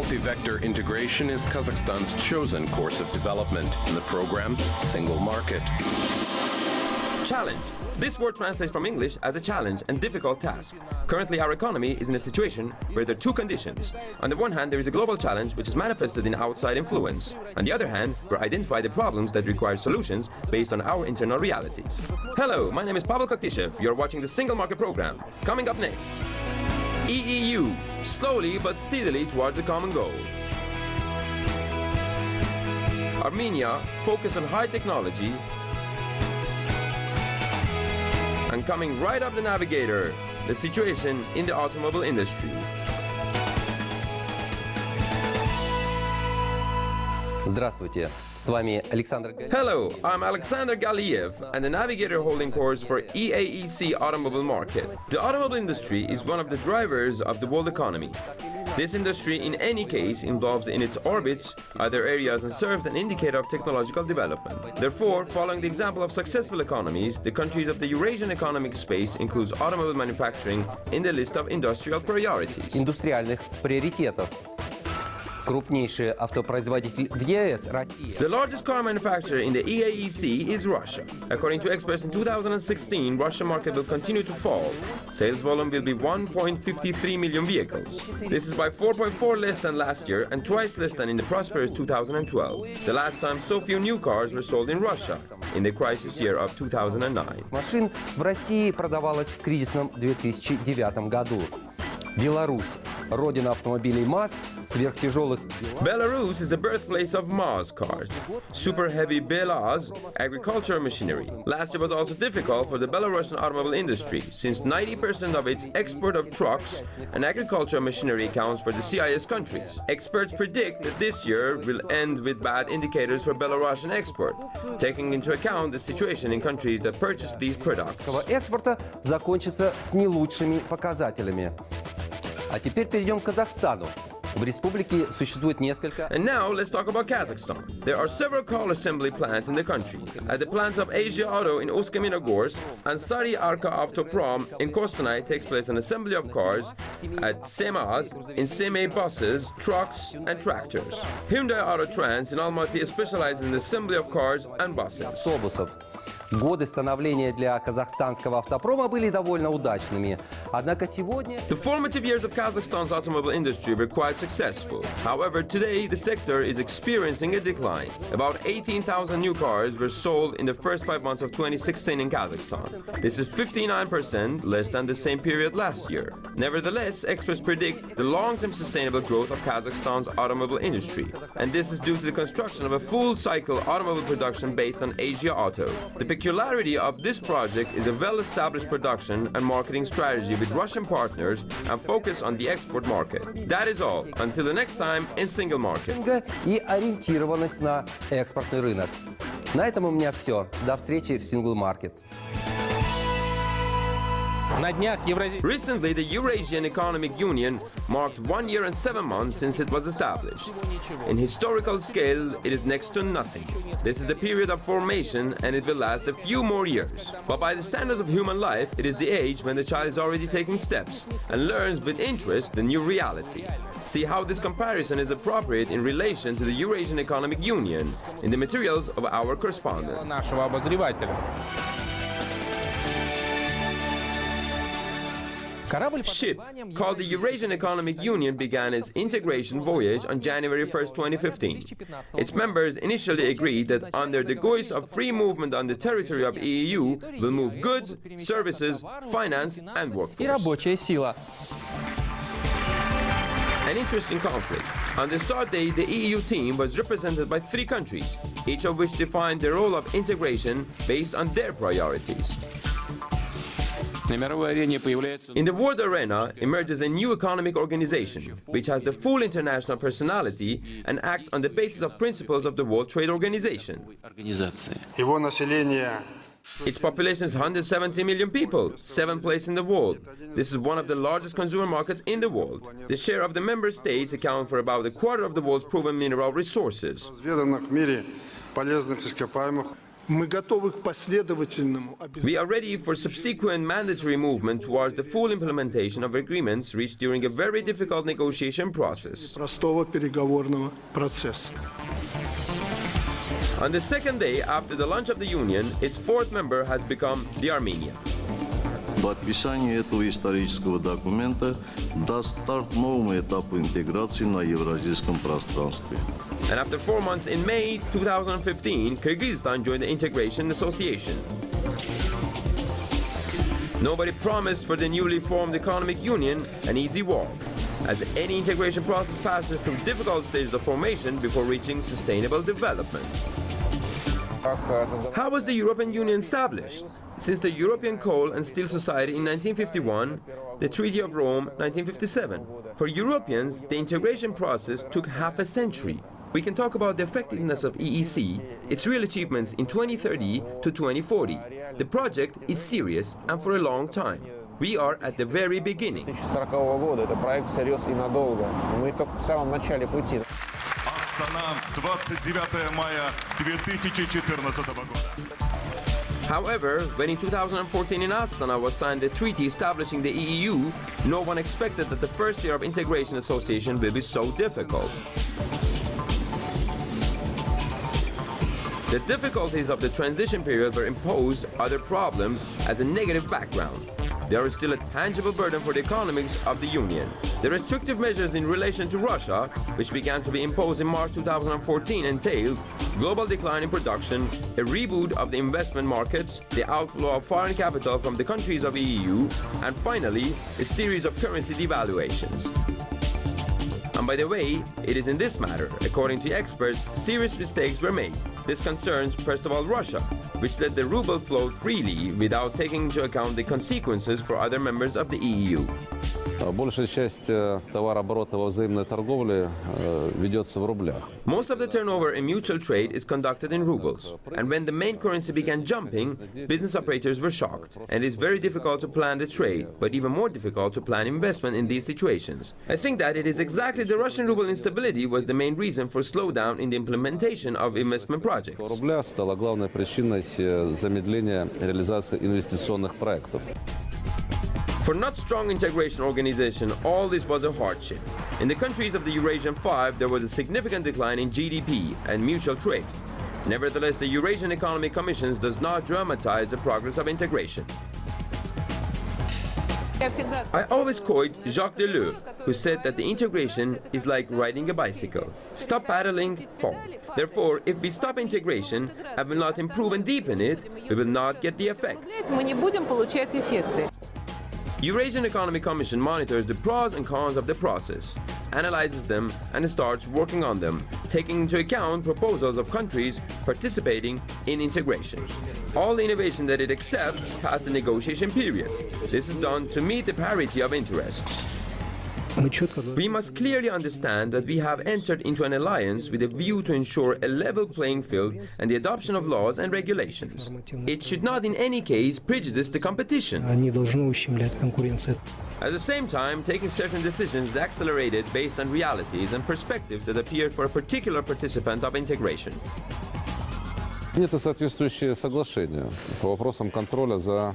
Multi-vector integration is Kazakhstan's chosen course of development in the program Single Market. Challenge. This word translates from English as a challenge and difficult task. Currently, our economy is in a situation where there are two conditions. On the one hand, there is a global challenge which is manifested in outside influence. On the other hand, we identify the problems that require solutions based on our internal realities. Hello, my name is Pavel Koktishev. You're watching the Single Market Program. Coming up next, EEU, slowly but steadily towards a common goal. Armenia, focus on high technology. And coming right up the Navigator, the situation in the automobile industry. Здравствуйте. С вами Александр Галиев. Hello, I'm Alexander Galiev and the Navigator holding course for EAEC automobile market. The automobile industry is one of the drivers of the world economy. This industry in any case involves in its orbits other areas and serves an indicator of technological development. Therefore, following the example of successful economies, the countries of the Eurasian economic space includes automobile manufacturing in the list of industrial priorities. Индустриальных приоритетов. Крупнейший автопроизводитель в ЕС – Россия. The largest car manufacturer in the EAEC is Russia. According to experts, in 2016, Russian market will continue to fall. Sales volume will be 1.53 million vehicles. This is by 4.4 less than last year and twice less than in the prosperous 2012. The last time so few new cars were sold in Russia, in the crisis year of 2009. Машин в России продавалось в кризисном 2009 году. Беларусь – родина автомобилей МАЗ, сверхтяжелых. Belarus is the birthplace of MAZ cars, super heavy Belaz agricultural machinery. Last year was also difficult for the Belarusian automobile industry, since 90% of its export of trucks and agricultural machinery accounts for the CIS countries. Experts predict that this year will end with bad indicators for Belarusian export, taking into account the situation in countries that purchase these products. Экспорта закончится с не лучшими показателями. А теперь перейдем к Казахстану. В республике существует несколько. And now let's talk about Kazakhstan. There are several car assembly plants in the country. At the plant of Asia Auto in Usk-Minogorsk and Sari Arka Avtoprom in Kostanay takes place an assembly of cars. At Semaz in Semey buses, trucks and tractors. Hyundai Auto Trans in Almaty is specialized in the assembly of cars and buses. Автобусов. Годы становления для казахстанского автопрома были довольно удачными. Однако сегодня... The formative years of Kazakhstan's automobile industry were quite successful. However, today the sector is experiencing a decline. About 18,000 new cars were sold in the first 5 months of 2016 in Kazakhstan. This is 59% less than the same period last year. Nevertheless, experts predict the long-term sustainable growth of Kazakhstan's automobile industry. And this is due to the construction of a full-cycle automobile production based on Asia Auto. The peculiarity of this project is a well-established production and marketing strategy with Russian partners and focus on the export market. That is all. Until the next time in Single Market. И ориентированность на экспортный рынок. На этом у меня все. До встречи в Single Market. Recently, the Eurasian Economic Union marked 1 year and 7 months since it was established. In historical scale, it is next to nothing. This is the period of formation and it will last a few more years. But by the standards of human life, it is the age when the child is already taking steps and learns with interest the new reality. See how this comparison is appropriate in relation to the Eurasian Economic Union in the materials of our correspondent. Ship, called the Eurasian Economic Union, began its integration voyage on January 1st, 2015. Its members initially agreed that under the guise of free movement on the territory of EU will move goods, services, finance and workforce. An interesting conflict. On the start date, the EU team was represented by 3 countries, each of which defined the role of integration based on their priorities. In the world arena emerges a new economic organization, which has the full international personality and acts on the basis of principles of the World Trade Organization. Its population is 170 million people, 7th place in the world. This is one of the largest consumer markets in the world. The share of the member states account for about a quarter of the world's proven mineral resources. Мы готовы к последовательному We are ready for subsequent mandatory movement towards the full implementation of agreements reached during a very difficult negotiation process. простого переговорного процесса. On the second day after the launch of the Union, its fourth member has become the Armenia. Подписание этого исторического документа даст старт новому этапу интеграции на евразийском пространстве. And after 4 months, in May 2015, Kyrgyzstan joined the Integration Association. Nobody promised for the newly formed economic union an easy walk, as any integration process passes through difficult stages of formation before reaching sustainable development. How was the European Union established? Since the European Coal and Steel Society in 1951, the Treaty of Rome 1957. For Europeans, the integration process took half a century. We can talk about the effectiveness of EEC, its real achievements in 2030 to 2040. The project is serious and for a long time. We are at the very beginning. 2040 года. Это проект всерьез и надолго. Мы только в самом начале пути. Астана, 29 мая 2014 года. However, when in 2014 in Astana was signed the treaty establishing the EU, no one expected that the first year of integration association will be so difficult. The difficulties of the transition period were imposed other problems as a negative background. There is still a tangible burden for the economics of the Union. The restrictive measures in relation to Russia, which began to be imposed in March 2014, entailed global decline in production, a reboot of the investment markets, the outflow of foreign capital from the countries of the EU, and finally, a series of currency devaluations. And by the way, it is in this matter, according to experts, serious mistakes were made. This concerns, first of all, Russia, which let the ruble flow freely without taking into account the consequences for other members of the EU. Большая часть товарооборота во взаимной торговле ведется в рублях. Most of the turnover in mutual trade is conducted in rubles. And when the main currency began jumping, business operators were shocked. And it's very difficult to plan the trade, but even more difficult to plan investment in these situations. I think that it is exactly the Russian ruble instability was the main reason for slowdown in the implementation of investment projects. Рубля стала главной причиной замедления реализации инвестиционных проектов. For not strong integration organization, all this was a hardship. In the countries of the Eurasian Five, there was a significant decline in GDP and mutual trade. Nevertheless, the Eurasian Economic Commission does not dramatize the progress of integration. I always quote Jacques Delors, who said that the integration is like riding a bicycle. Stop pedaling, fall. Therefore, if we stop integration and will not improve and deepen it, we will not get the effect. Eurasian Economic Commission monitors the pros and cons of the process, analyzes them, and starts working on them, taking into account proposals of countries participating in integration. All the innovation that it accepts pass the negotiation period. This is done to meet the parity of interests. We must clearly understand that we have entered into an alliance with a view to ensure a level playing field and the adoption of laws and regulations. It should not in any case prejudice the competition. At the same time, taking certain decisions is accelerated based on realities and perspectives that appear for a particular participant of integration. Это соответствующее соглашение по вопросам контроля за.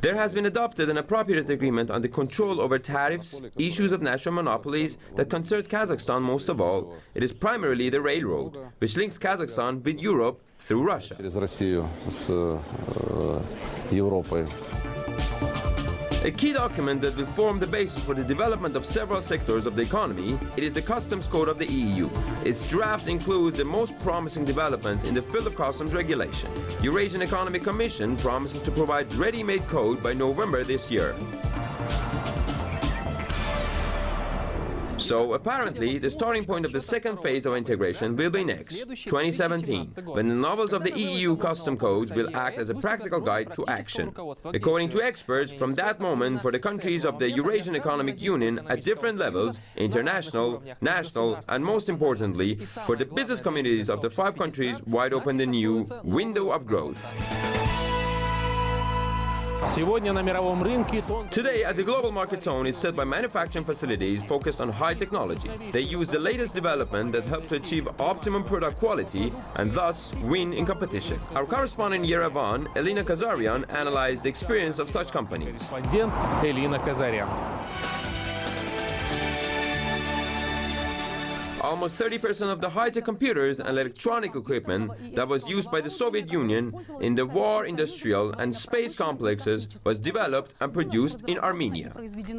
There has been adopted an appropriate agreement on the control over tariffs, issues of national monopolies that concerns Kazakhstan most of all. It is primarily the railroad, which links Kazakhstan with Europe through Russia. Через Россию с Европой. A key document that will form the basis for the development of several sectors of the economy, it is the Customs Code of the EU. Its draft includes the most promising developments in the field of customs regulation. Eurasian Economic Commission promises to provide ready-made code by November this year. So, apparently, the starting point of the second phase of integration will be next, 2017, when the novels of the EU custom codes will act as a practical guide to action. According to experts, from that moment, for the countries of the Eurasian Economic Union at different levels, international, national, and most importantly, for the business communities of the 5 countries, wide open the new window of growth. Today, at the global market, tone is set by manufacturing facilities focused on high technology. They use the latest development that help to achieve optimum product quality and thus win in competition. Our correspondent in Yerevan, Elina Kazarian, analyzed the experience of such companies. Almost 30% of the high-tech computers and electronic equipment that was used by the Soviet Union in the war industrial and space complexes was developed and produced in Armenia.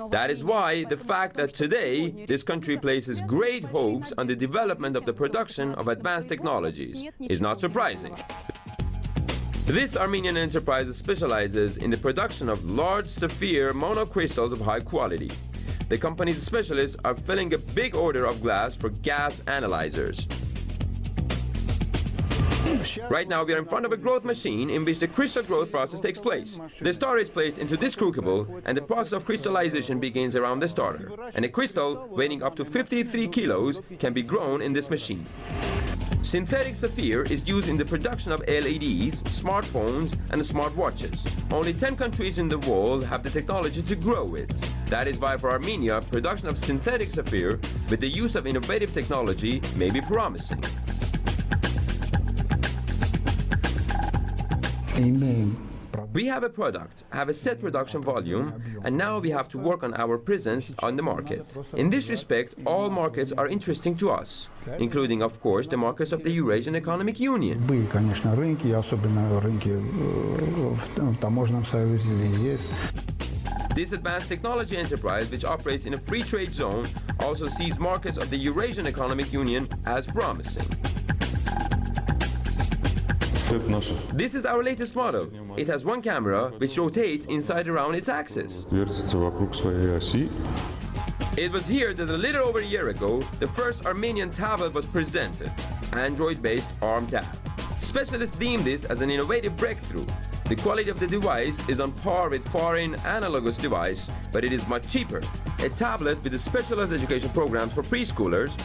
That is why the fact that today this country places great hopes on the development of the production of advanced technologies is not surprising. This Armenian enterprise specializes in the production of large sapphire monocrystals of high quality. The company's specialists are filling a big order of glass for gas analyzers. Right now we are in front of a growth machine in which the crystal growth process takes place. The starter is placed into this crucible and the process of crystallization begins around the starter. And a crystal weighing up to 53 kilos can be grown in this machine. Synthetic sapphire is used in the production of LEDs, smartphones and smartwatches. Only 10 countries in the world have the technology to grow it. That is why for Armenia, production of synthetic sapphire with the use of innovative technology may be promising. We have a product, have a set production volume, and now we have to work on our presence on the market. In this respect, all markets are interesting to us, including, of course, the markets of the Eurasian Economic Union. This advanced technology enterprise, which operates in a free trade zone, also sees markets of the Eurasian Economic Union as promising. This is our latest model. It has one camera which rotates inside around its axis. It was here that a little over a year ago, the first Armenian tablet was presented, Android-based ARM tab. Specialists deem this as an innovative breakthrough. The quality of the device is on par with foreign analogous device, but it is much cheaper. A tablet with the specialized education programs for preschoolers,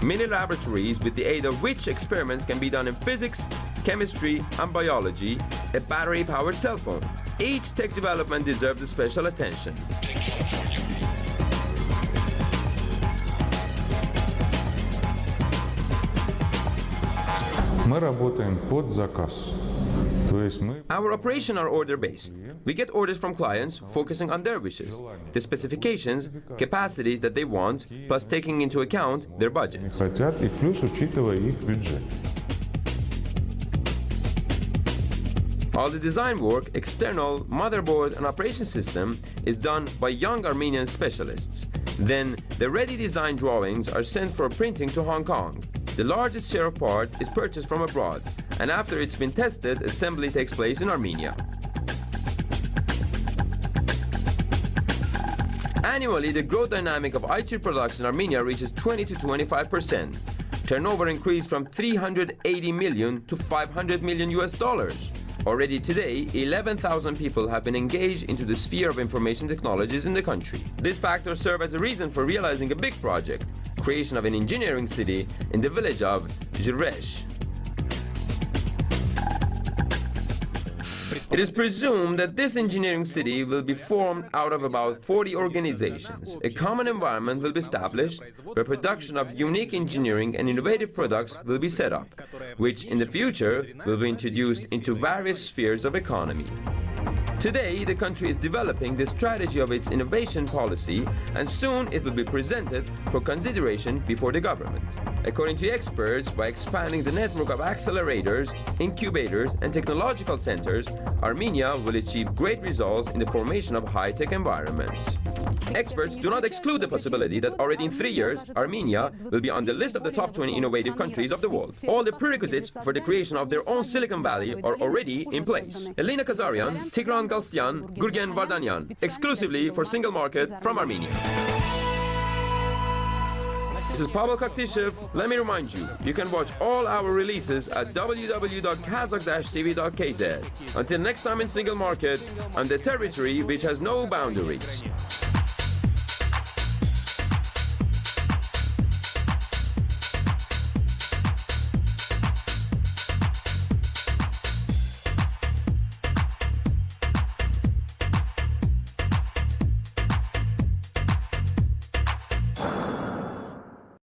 mini laboratories with the aid of which experiments can be done in physics, chemistry and biology, a battery-powered cell phone. Each tech development deserves special attention. Our operations are order-based. We get orders from clients focusing on their wishes, the specifications, capacities that they want, plus taking into account their budget. All the design work, external, motherboard and operation system is done by young Armenian specialists. Then the ready design drawings are sent for printing to Hong Kong. The largest share of part is purchased from abroad, and after it's been tested, assembly takes place in Armenia. Annually, the growth dynamic of IT production in Armenia reaches 20 to 25%. Turnover increased from 380 million to 500 million US dollars. Already today, 11,000 people have been engaged into the sphere of information technologies in the country. This factor serves as a reason for realizing a big project, creation of an engineering city in the village of Jibek. It is presumed that this engineering city will be formed out of about 40 organizations. A common environment will be established where production of unique engineering and innovative products will be set up, which in the future will be introduced into various spheres of economy. Today, the country is developing the strategy of its innovation policy, and soon it will be presented for consideration before the government. According to experts, by expanding the network of accelerators, incubators and technological centers, Armenia will achieve great results in the formation of high-tech environments. Experts do not exclude the possibility that already in 3 years, Armenia will be on the list of the top 20 innovative countries of the world. All the prerequisites for the creation of their own Silicon Valley are already in place. Elina Kazarian, Tigran Galstyan, Gurgen Vardanyan, exclusively for Single Market from Armenia. This is Pavel Kaktishev. Let me remind you, you can watch all our releases at www.kazakh-tv.kz. Until next time in Single Market, on the territory which has no boundaries.